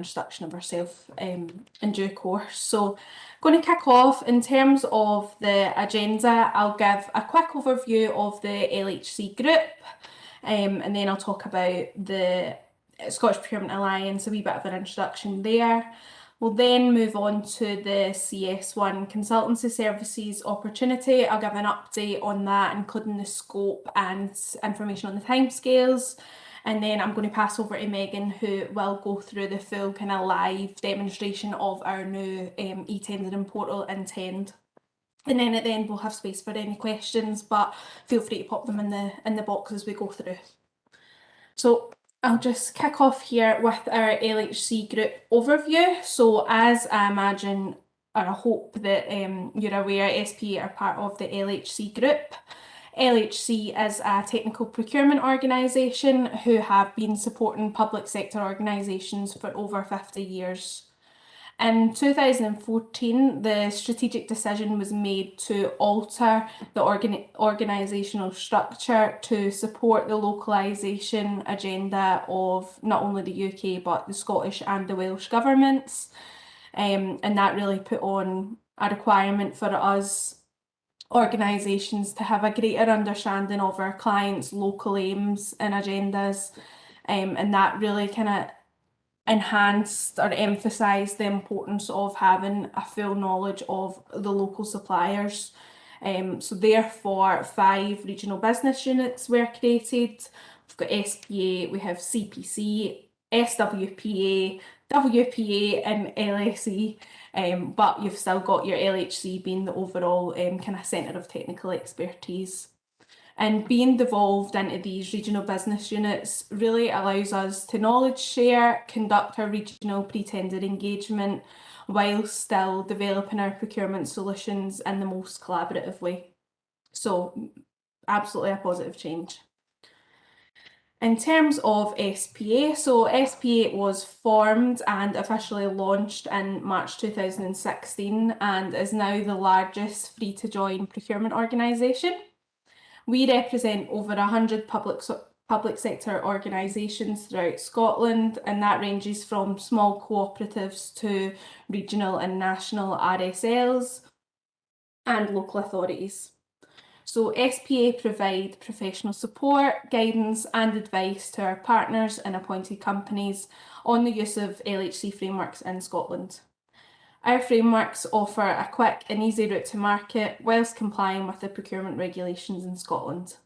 introduction of ourselves in due course. So going to kick off in terms of the agenda. I'll give a quick overview of the LHC group and then I'll talk about the Scottish Procurement Alliance, a wee bit of an introduction there. We'll then move on to the CS1 Consultancy Services opportunity. I'll give an update on that, including the scope and information on the timescales. And then I'm going to pass over to Megan, who will go through the full kind of live demonstration of our new e-tendering portal Intend. And then at the end we'll have space for any questions, but feel free to pop them in the box as we go through. So I'll just kick off here with our LHC group overview. So as I imagine, or I hope that you're aware, SPA are part of the LHC group. LHC is a technical procurement organisation who have been supporting public sector organisations for over 50 years. In 2014, the strategic decision was made to alter the organisational structure to support the localisation agenda of not only the UK but the Scottish and the Welsh governments. And that really put on a requirement for us organisations to have a greater understanding of our clients' local aims and agendas, and that really kind of enhanced or emphasised the importance of having a full knowledge of the local suppliers. So therefore 5 regional business units were created. We've got SPA, we have CPC, SWPA, WPA and LSE, but you've still got your LHC being the overall kind of centre of technical expertise. And being devolved into these regional business units really allows us to knowledge share, conduct our regional pre-tender engagement, while still developing our procurement solutions in the most collaborative way. So absolutely a positive change. In terms of SPA, so SPA was formed and officially launched in March 2016 and is now the largest free-to-join procurement organisation. We represent over 100 public sector organisations throughout Scotland, and that ranges from small cooperatives to regional and national RSLs and local authorities. So SPA provide professional support, guidance and advice to our partners and appointed companies on the use of LHC frameworks in Scotland. Our frameworks offer a quick and easy route to market whilst complying with the procurement regulations in Scotland.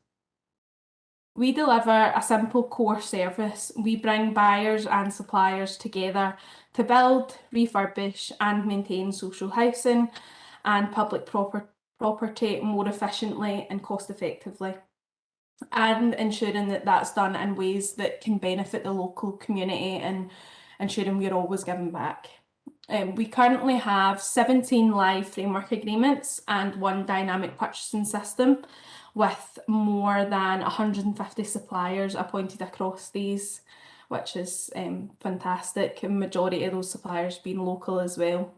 We deliver a simple core service. We bring buyers and suppliers together to build, refurbish and maintain social housing and public property more efficiently and cost effectively, and ensuring that that's done in ways that can benefit the local community and ensuring we're always giving back. We currently have 17 live framework agreements and 1 dynamic purchasing system with more than 150 suppliers appointed across these, which is fantastic, and majority of those suppliers being local as well.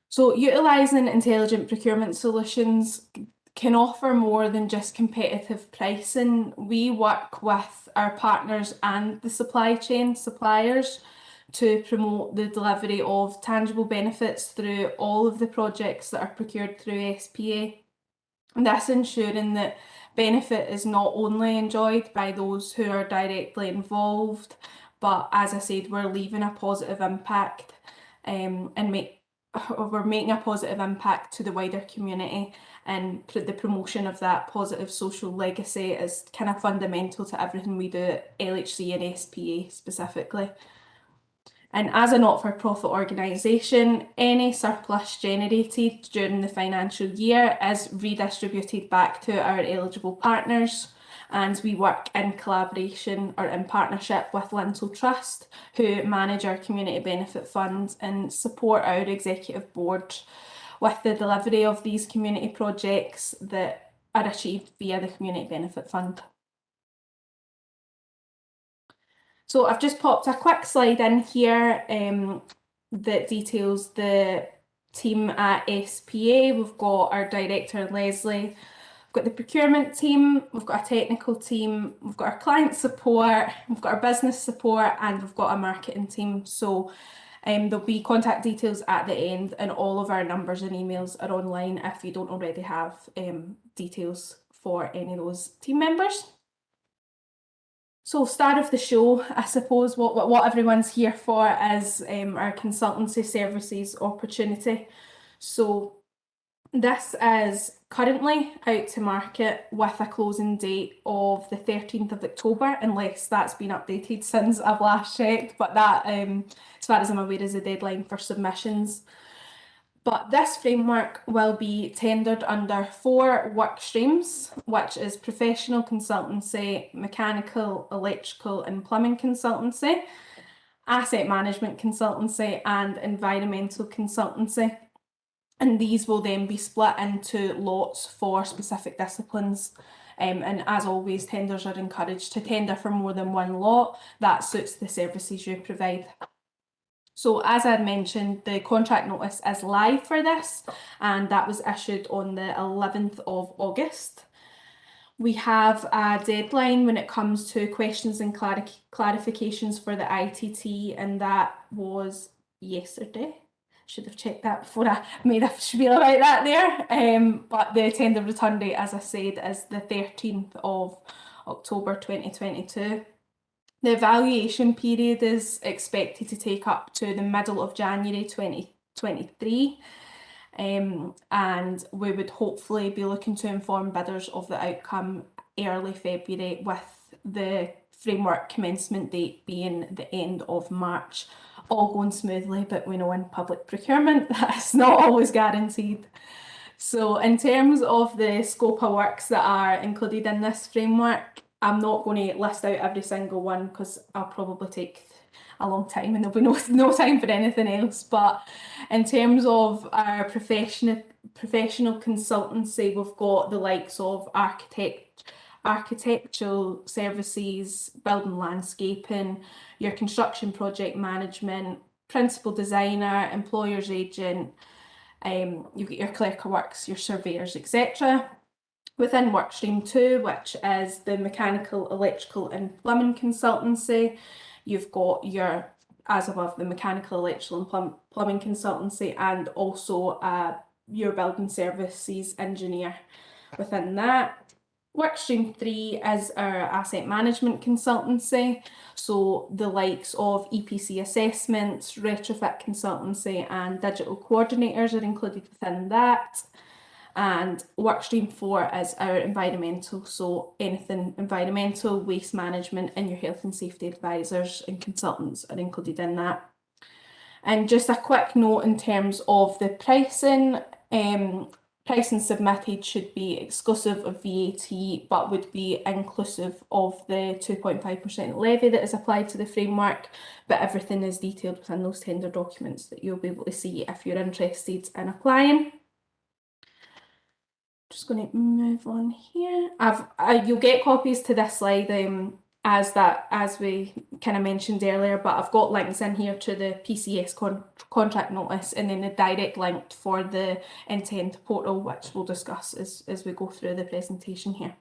So utilising intelligent procurement solutions can offer more than just competitive pricing. We work with our partners and the supply chain suppliers to promote the delivery of tangible benefits through all of the projects that are procured through SPA. And that's ensuring that benefit is not only enjoyed by those who are directly involved, but as I said, we're leaving a positive impact we're making a positive impact to the wider community, and the promotion of that positive social legacy is kind of fundamental to everything we do at LHC and SPA specifically. And as a not-for-profit organisation, any surplus generated during the financial year is redistributed back to our eligible partners, and we work in collaboration or in partnership with Lintel Trust, who manage our community benefit fund and support our executive board with the delivery of these community projects that are achieved via the community benefit fund. So I've just popped a quick slide in here that details the team at SPA. We've got our director Leslie, got the procurement team, we've got a technical team, we've got our client support, we've got our business support, and we've got a marketing team. So there'll be contact details at the end, and all of our numbers and emails are online if you don't already have details for any of those team members. So start of the show, I suppose what everyone's here for is our consultancy services opportunity. So this is currently out to market with a closing date of the 13th of October, unless that's been updated since I've last checked, but that, as far as I'm aware, is the deadline for submissions. But this framework will be tendered under 4 work streams, which is professional consultancy, mechanical, electrical and plumbing consultancy, asset management consultancy and environmental consultancy. And these will then be split into lots for specific disciplines. And as always, tenders are encouraged to tender for more than one lot that suits the services you provide. So as I mentioned, the contract notice is live for this, and that was issued on the 11th of August. We have a deadline when it comes to questions and clarifications for the ITT, and that was yesterday. Should have checked that before I made a spiel about that there. But the tender return date, as I said, is the 13th of October 2022. The evaluation period is expected to take up to the middle of January 2023, and we would hopefully be looking to inform bidders of the outcome early February, with the framework commencement date being the end of March. All going smoothly, but we know in public procurement that's not always guaranteed. So in terms of the scope of works that are included in this framework, I'm not going to list out every single one because I'll probably take a long time and there'll be no time for anything else. But in terms of our professional consultancy, we've got the likes of architectural services, building landscaping, your construction project management, principal designer, employer's agent, you've got your clerk of works, your surveyors, etc. Within workstream 2, which is the mechanical, electrical and plumbing consultancy, you've got your, as above, the mechanical, electrical and plumbing consultancy, and also your building services engineer within that. Workstream 3 is our asset management consultancy, so the likes of EPC assessments, retrofit consultancy and digital coordinators are included within that. And workstream 4 is our environmental, so anything environmental, waste management and your health and safety advisors and consultants are included in that. And just a quick note in terms of the pricing, pricing submitted should be exclusive of VAT, but would be inclusive of the 2.5% levy that is applied to the framework, but everything is detailed within those tender documents that you'll be able to see if you're interested in applying. Just going to move on here. You'll get copies to this slide as we kind of mentioned earlier, but I've got links in here to the PCS contract notice and then the direct link for the intent portal, which we'll discuss as we go through the presentation here.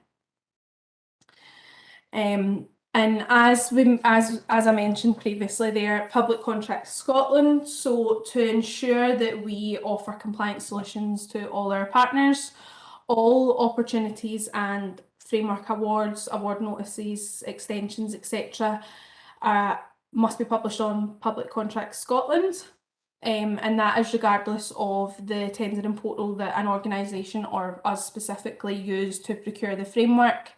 And as I mentioned previously there, Public Contracts Scotland, so to ensure that we offer compliant solutions to all our partners, all opportunities and framework awards, award notices, extensions, etc. must be published on Public Contracts Scotland, and that is regardless of the tendering portal that an organisation or us specifically use to procure the framework.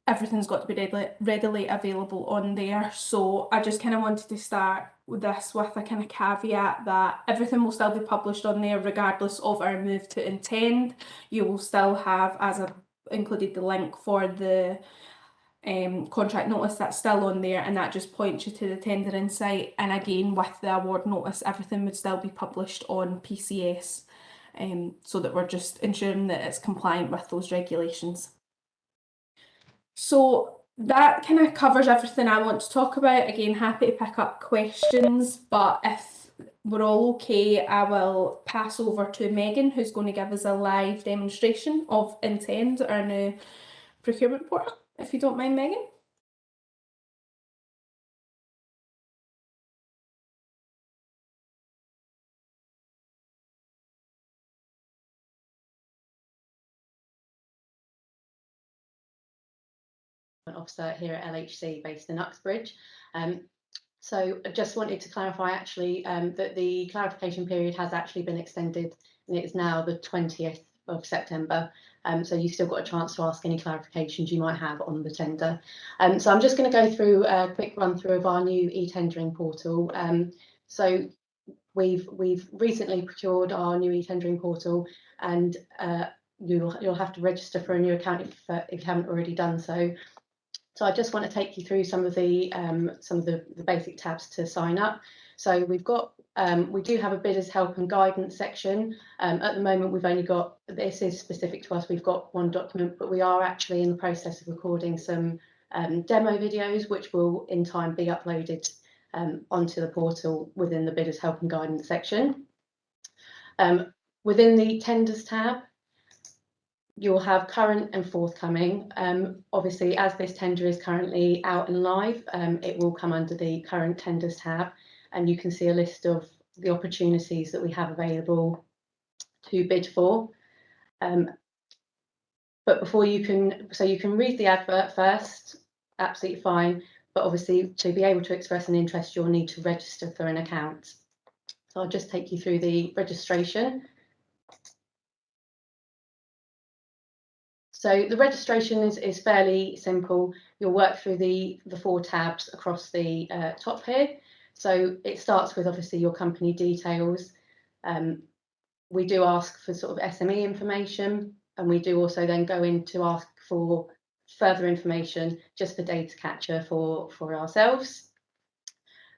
Everything's got to be readily available on there. So I just kind of wanted to start with this with a kind of caveat that everything will still be published on there regardless of our move to intend. You will still have, as I've included the link for the contract notice, that's still on there, and that just points you to the tendering site. And again, with the award notice, everything would still be published on PCS, so that we're just ensuring that it's compliant with those regulations. So that kind of covers everything I want to talk about. Again, happy to pick up questions, but if we're all okay, I will pass over to Megan, who's going to give us a live demonstration of Intend, our new procurement portal, if you don't mind, Megan. Officer here at LHC based in Uxbridge. So I just wanted to clarify actually that the clarification period has actually been extended and it's now the 20th of September. So you've still got a chance to ask any clarifications you might have on the tender. So I'm just going to go through a quick run through of our new e-tendering portal. So we've recently procured our new e-tendering portal, and you'll have to register for a new account if you haven't already done so. So I just want to take you through some of the basic tabs to sign up. So we do have a bidders help and guidance section. At the moment, we've only got, this is specific to us, we've got one document, but we are actually in the process of recording some demo videos, which will in time be uploaded onto the portal within the bidders help and guidance section. Within the tenders tab, you'll have current and forthcoming. Obviously, as this tender is currently out and live, it will come under the current tenders tab, and you can see a list of the opportunities that we have available to bid for. But before you can read the advert first, absolutely fine. But obviously, to be able to express an interest, you'll need to register for an account. So I'll just take you through the registration. So the registration is fairly simple. You'll work through the 4 tabs across the top here. So it starts with obviously your company details. We do ask for sort of SME information, and we do also then go in to ask for further information just for data capture for ourselves.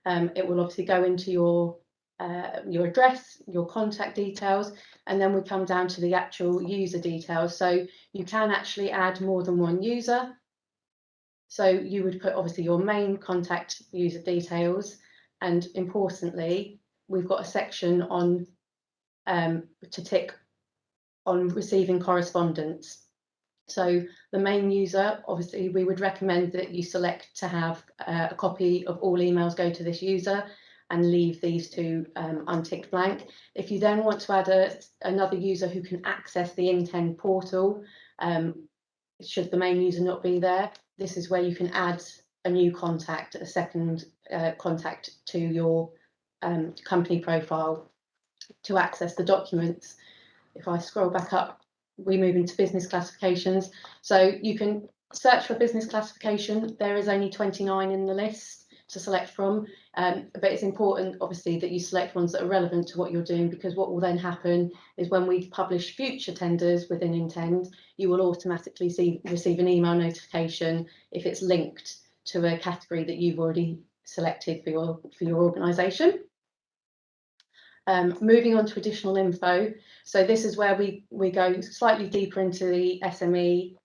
It will obviously go into your address, your contact details, and then we come down to the actual user details. So you can actually add more than one user. So you would put obviously your main contact user details, and importantly, we've got a section on to tick on receiving correspondence. So the main user, obviously, we would recommend that you select to have a copy of all emails go to this user and leave these 2 unticked blank. If you then want to add another user who can access the Intend portal, should the main user not be there, this is where you can add a new contact, a second contact to your company profile to access the documents. If I scroll back up, we move into business classifications. So you can search for business classification. There is only 29 in the list to select from, but it's important obviously that you select ones that are relevant to what you're doing, because what will then happen is when we publish future tenders within Intend, you will automatically receive an email notification if it's linked to a category that you've already selected for your organisation. Moving on to additional info. So this is where we go slightly deeper into the SME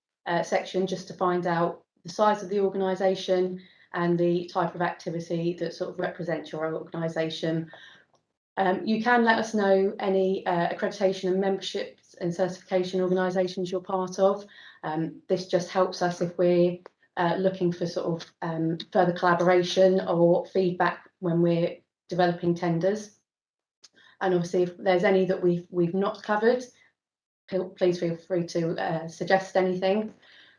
section, just to find out the size of the organisation and the type of activity that sort of represents your organisation. You can let us know any accreditation and memberships and certification organisations you're part of. This just helps us if we're looking for sort of further collaboration or feedback when we're developing tenders. And obviously, if there's any that we've not covered, please feel free to suggest anything.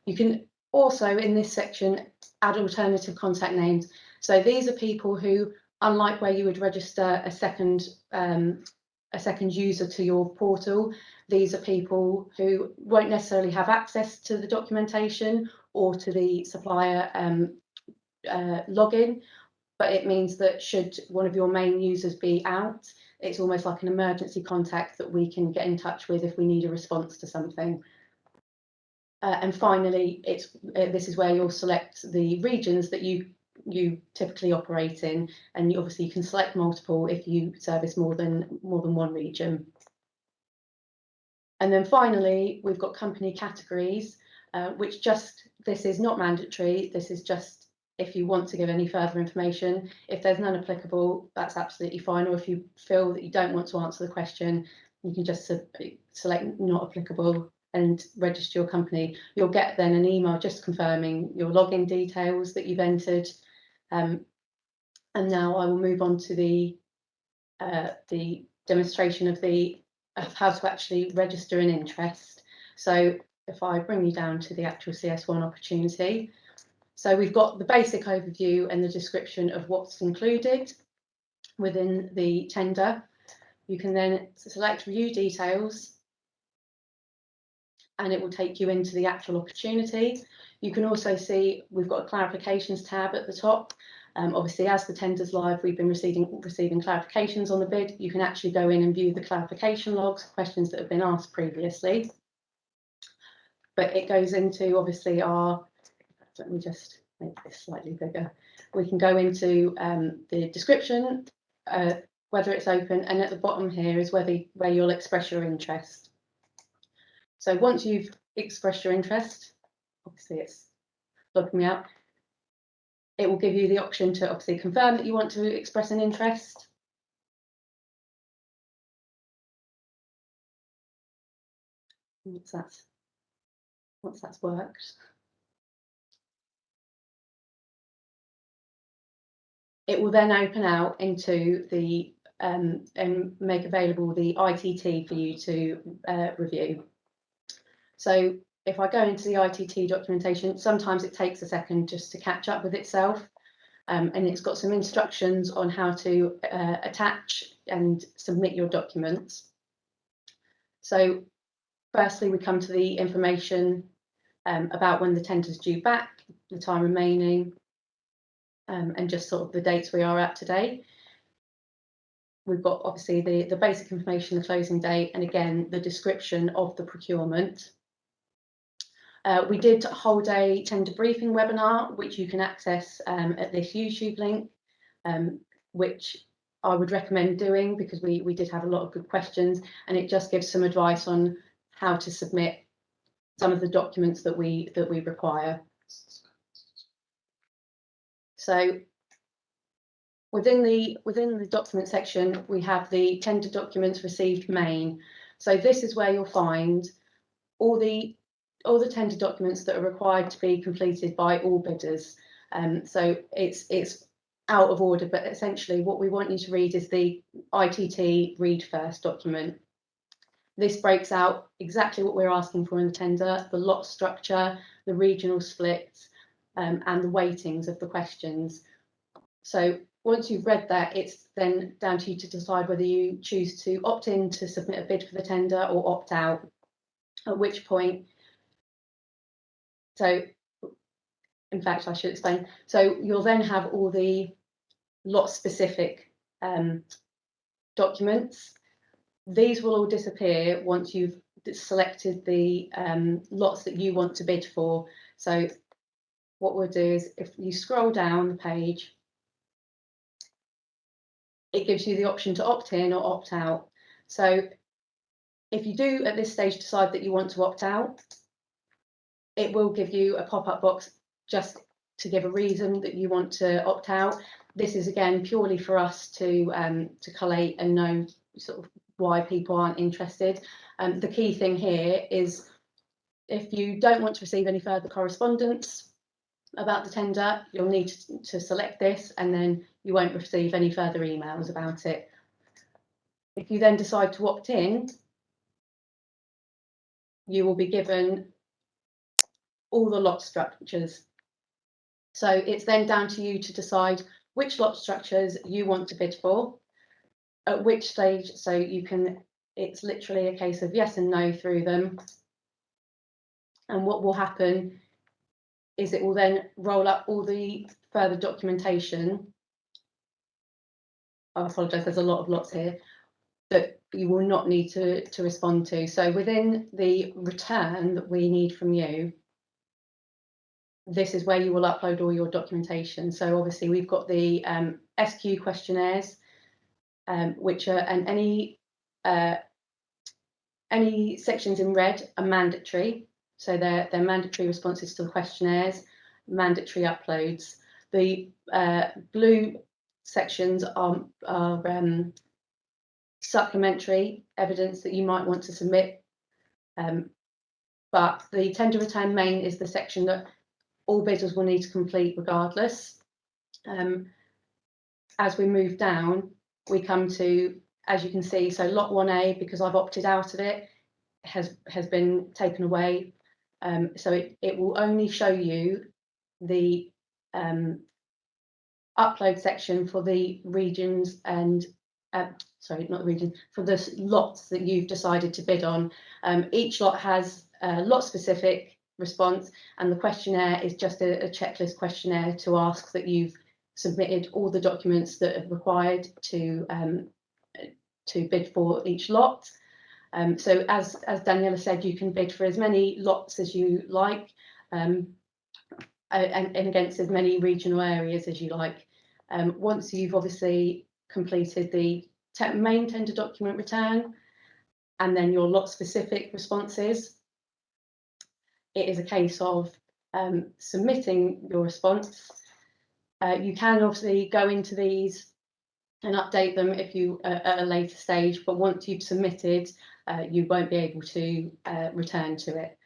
You can also, in this section, add alternative contact names. So these are people who, unlike where you would register a second user to your portal, these are people who won't necessarily have access to the documentation or to the supplier login, but it means that should one of your main users be out, it's almost like an emergency contact that we can get in touch with if we need a response to something. And finally, this is where you'll select the regions that you typically operate in, and obviously you can select multiple if you service more than one region. And then finally, we've got company categories, which this is not mandatory. This is just if you want to give any further information. If there's none applicable, that's absolutely fine. Or if you feel that you don't want to answer the question, you can just select not applicable and register your company. You'll get then an email just confirming your login details that you've entered. And now I will move on to the demonstration of how to actually register an interest. So if I bring you down to the actual CS1 opportunity, so we've got the basic overview and the description of what's included within the tender. You can then select View Details, and it will take you into the actual opportunity. You can also see we've got a clarifications tab at the top. Obviously, as the tender's live, we've been receiving clarifications on the bid. You can actually go in and view the clarification logs, questions that have been asked previously. But it goes into, obviously, let me just make this slightly bigger. We can go into the description, whether it's open, and at the bottom here is where you'll express your interest. So once you've expressed your interest, obviously it's logging me out, it will give you the option to obviously confirm that you want to express an interest. Once that's worked, it will then open out into the and make available the ITT for you to review. So if I go into the ITT documentation, sometimes it takes a second just to catch up with itself, and it's got some instructions on how to attach and submit your documents. So firstly, we come to the information about when the tender's due back, the time remaining, and just sort of the dates we are at today. We've got obviously the basic information, the closing date, and again, the description of the procurement. We did hold a tender briefing webinar, which you can access at this YouTube link, which I would recommend doing because we did have a lot of good questions, and it just gives some advice on how to submit some of the documents that we require. So within the document section, we have the tender documents received main. So this is where you'll find all the tender documents that are required to be completed by all bidders. So it's out of order, but essentially what we want you to read is the ITT read first document. This breaks out exactly what we're asking for in the tender, the lot structure, the regional splits, and the weightings of the questions. So once you've read that, it's then down to you to decide whether you choose to opt in to submit a bid for the tender or opt out, at which point, so in fact, I should explain. So you'll then have all the lot specific documents. These will all disappear once you've selected the lots that you want to bid for. So what we'll do is if you scroll down the page, it gives you the option to opt in or opt out. So if you do at this stage decide that you want to opt out, it will give you a pop-up box just to give a reason that you want to opt out. This is again purely for us to collate and know sort of why people aren't interested. The key thing here is if you don't want to receive any further correspondence about the tender, you'll need to select this, and then you won't receive any further emails about it. If you then decide to opt in, you will be given all the lot structures. So it's then down to you to decide which lot structures you want to bid for, at which stage, so you can, it's literally a case of yes and no through them. And what will happen is it will then roll up all the further documentation. I apologise, there's a lot of lots here that you will not need to respond to. So within the return that we need from you, this is where you will upload all your documentation. So obviously we've got the SQ questionnaires, which are, and any sections in red are mandatory. So they're mandatory responses to the questionnaires, mandatory uploads. The blue sections are supplementary evidence that you might want to submit, but the tender return main is the section that all bidders will need to complete regardless. As we move down, we come to, as you can see, so lot 1A, because I've opted out of it, has been taken away. So it will only show you the upload section for the regions and sorry, not the region, for the lots that you've decided to bid on. Each lot has a lot specific response, and the questionnaire is just a checklist questionnaire to ask that you've submitted all the documents that are required to bid for each lot. So as Daniela said, you can bid for as many lots as you like, and against as many regional areas as you like. Once you've obviously completed the main tender document return and then your lot specific responses, it is a case of submitting your response. You can obviously go into these and update them if you at a later stage, but once you've submitted, you won't be able to return to it.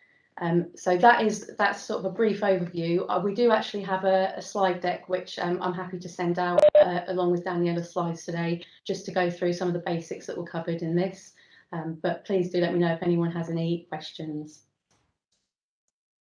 So that's sort of a brief overview. We do actually have a slide deck which I'm happy to send out along with Daniela's slides today, just to go through some of the basics that were covered in this. But please do let me know if anyone has any questions.